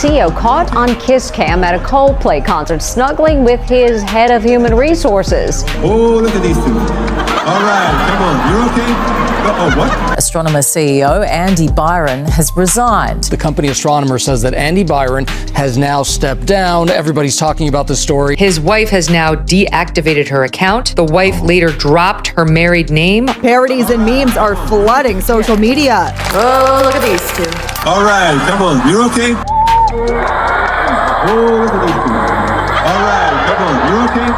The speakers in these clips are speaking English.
CEO caught on kiss cam at a Coldplay concert, snuggling with his head of human resources. Oh, look at these two. All right, come on, you're okay? Oh, what? Astronomer CEO Andy Byron has resigned. The company Astronomer says that Andy Byron has now stepped down. Everybody's talking about the story. His wife has now deactivated her account. The wife later dropped her married name. Parodies and memes are flooding social media. Oh, look at these two. All right, come on, you're okay? Oh, look at these two. All right, come on, you're okay?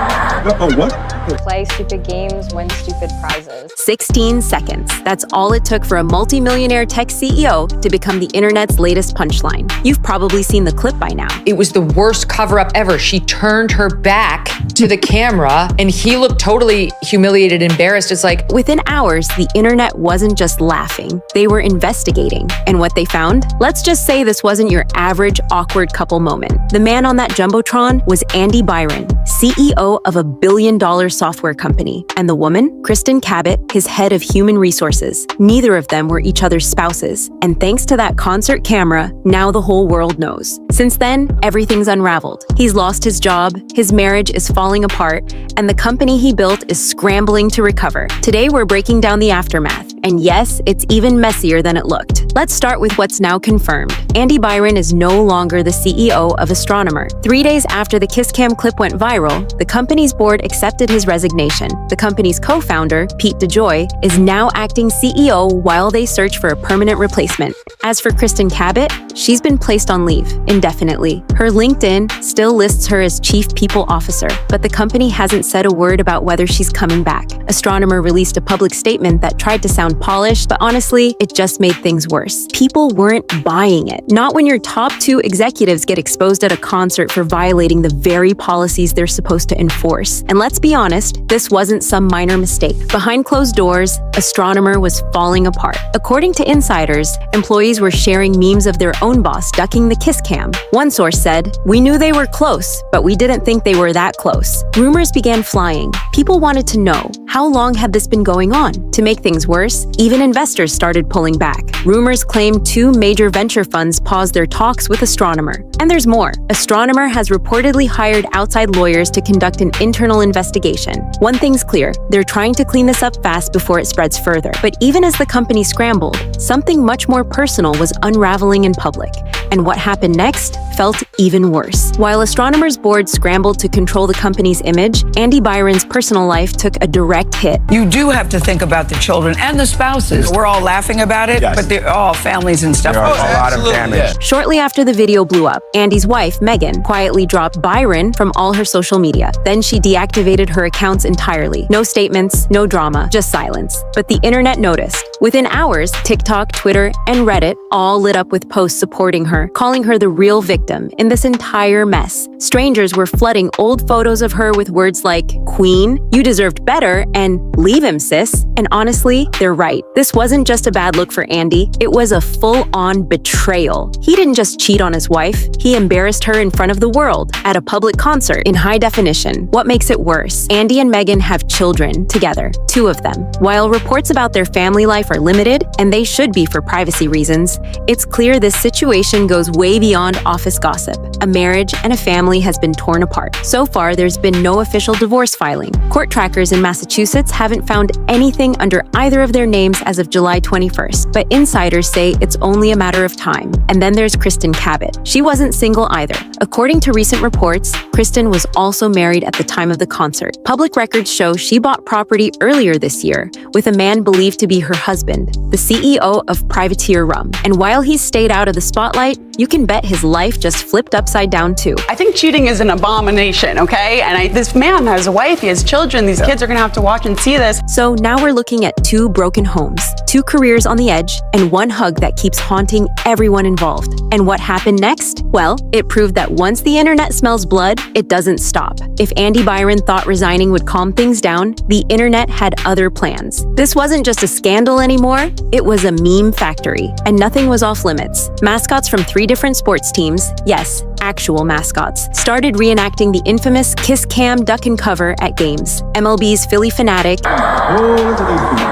Oh, what? Play stupid games, win stupid prizes. 16 seconds. That's all it took for a multimillionaire tech CEO to become the internet's latest punchline. You've probably seen the clip by now. It was the worst cover-up ever. She turned her back to the camera and he looked totally humiliated, embarrassed. It's like, within hours, the internet wasn't just laughing. They were investigating. And what they found? Let's just say this wasn't your average awkward couple moment. The man on that jumbotron was Andy Byron, CEO of a billion-dollar software company, and the woman, Kristin Cabot, his head of human resources. Neither of them were each other's spouses, and thanks to that concert camera, now the whole world knows. Since then, everything's unraveled. He's lost his job, his marriage is falling apart, and the company he built is scrambling to recover. Today, we're breaking down the aftermath, and yes, it's even messier than it looked. Let's start with what's now confirmed. Andy Byron is no longer the CEO of Astronomer. 3 days after the kiss cam clip went viral, the company's board accepted his resignation. The company's co-founder, Pete DeJoy, is now acting CEO while they search for a permanent replacement. As for Kristin Cabot, she's been placed on leave indefinitely. Her LinkedIn still lists her as Chief People Officer, but the company hasn't said a word about whether she's coming back. Astronomer released a public statement that tried to sound polished, but honestly, it just made things worse. People weren't buying it. Not when your top 2 executives get exposed at a concert for violating the very policies they're supposed to enforce. And let's be honest, this wasn't some minor mistake. Behind closed doors, Astronomer was falling apart. According to insiders, employees were sharing memes of their own boss ducking the kiss cam. One source said, "We knew they were close, but we didn't think they were that close." Rumors began flying. People wanted to know, how long had this been going on? To make things worse, even investors started pulling back. Rumors claimed 2 major venture funds paused their talks with Astronomer. And there's more. Astronomer has reportedly hired outside lawyers to conduct an internal investigation. One thing's clear, they're trying to clean this up fast before it spreads further. But even as the company scrambled, something much more personal was unraveling in public. And what happened next felt even worse. While Astronomer's board scrambled to control the company's image, Andy Byron's personal life took a direct hit. You do have to think about the children and the spouses. We're all laughing about it, but they're all families and stuff. There are a lot of damage. Shortly after the video blew up, Andy's wife, Megan, quietly dropped Byron from all her social media. Then she deactivated her accounts entirely. No statements, no drama, just silence. But the internet noticed. Within hours, TikTok, Twitter, and Reddit all lit up with posts supporting her, calling her the real victim in this entire mess. Strangers were flooding old photos of her with words like, "Queen, you deserved better," and "Leave him, sis." And honestly, they're right. This wasn't just a bad look for Andy, it was a full-on betrayal. He didn't just cheat on his wife, he embarrassed her in front of the world at a public concert in high definition. What makes it worse? Andy and Megan have children together, 2 of them. While reports about their family life are limited, and they should be for privacy reasons, it's clear this situation goes way beyond office gossip. A marriage and a family has been torn apart. So far, there's been no official divorce filing. Court trackers in Massachusetts haven't found anything under either of their names as of July 21st, but insiders say it's only a matter of time. And then there's Kristin Cabot. She wasn't single either. According to recent reports, Kristin was also married at the time of the concert. Public records show she bought property earlier this year with a man believed to be her husband, the CEO of Privateer Rum. And while he's stayed out of the spotlight, you can bet his life just flipped upside down too. I think cheating is an abomination, okay? And this man has a wife, he has children, these kids are gonna have to watch and see this. So now we're looking at 2 broken homes, 2 careers on the edge, and 1 hug that keeps haunting everyone involved. And what happened next? Well, it proved that once the internet smells blood, it doesn't stop. If Andy Byron thought resigning would calm things down, the internet had other plans. This wasn't just a scandal anymore, it was a meme factory. And nothing was off limits. Mascots from 3 different sports teams, yes, actual mascots, started reenacting the infamous kiss cam duck and cover at games. MLB's Philly Fanatic, Oh, look at these two.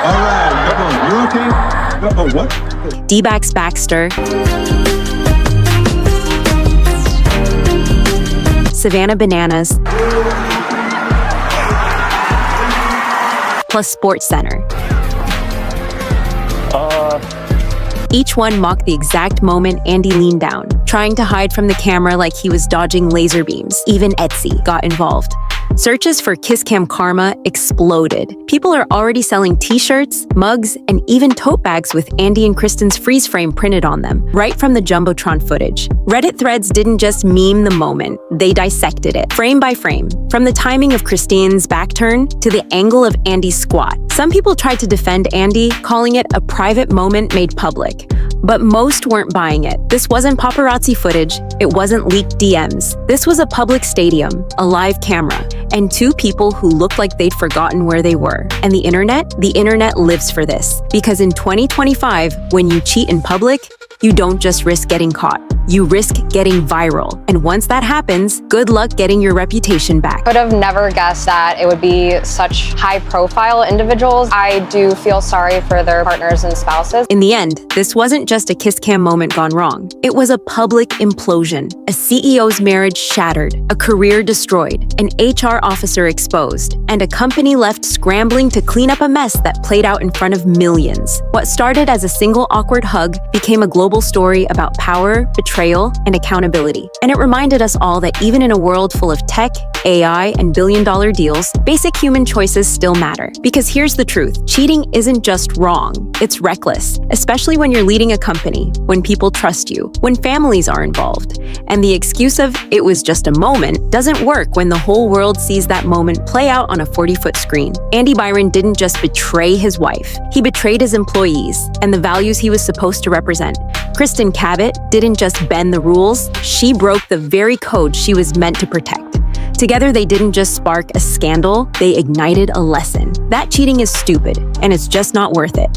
All right, come on, you okay? Oh, what? D-backs Baxter, Savannah Bananas, plus Sports Center. Each one mocked the exact moment Andy leaned down, trying to hide from the camera like he was dodging laser beams. Even Etsy got involved. Searches for Kiss Cam karma exploded. People are already selling t-shirts, mugs, and even tote bags with Andy and Kristin's freeze frame printed on them, right from the jumbotron footage. Reddit threads didn't just meme the moment, they dissected it, frame by frame, from the timing of Kristin's back turn to the angle of Andy's squat. Some people tried to defend Andy, calling it a private moment made public. But most weren't buying it. This wasn't paparazzi footage, it wasn't leaked DMs. This was a public stadium, a live camera, and two people who looked like they'd forgotten where they were. And the internet lives for this. Because in 2025, when you cheat in public, you don't just risk getting caught. You risk getting viral. And once that happens, good luck getting your reputation back. Could have never guessed that it would be such high-profile individuals. I do feel sorry for their partners and spouses. In the end, this wasn't just a kiss cam moment gone wrong. It was a public implosion. A CEO's marriage shattered, a career destroyed, an HR officer exposed, and a company left scrambling to clean up a mess that played out in front of millions. What started as a single awkward hug became a global story about power, betrayal, and accountability. And it reminded us all that even in a world full of tech, AI, and billion-dollar deals, basic human choices still matter. Because here's the truth, cheating isn't just wrong, it's reckless, especially when you're leading a company, when people trust you, when families are involved. And the excuse of "it was just a moment" doesn't work when the whole world sees that moment play out on a 40-foot screen. Andy Byron didn't just betray his wife, he betrayed his employees and the values he was supposed to represent. Kristin Cabot didn't just bend the rules, she broke the very code she was meant to protect. Together, they didn't just spark a scandal, they ignited a lesson. That cheating is stupid, and it's just not worth it.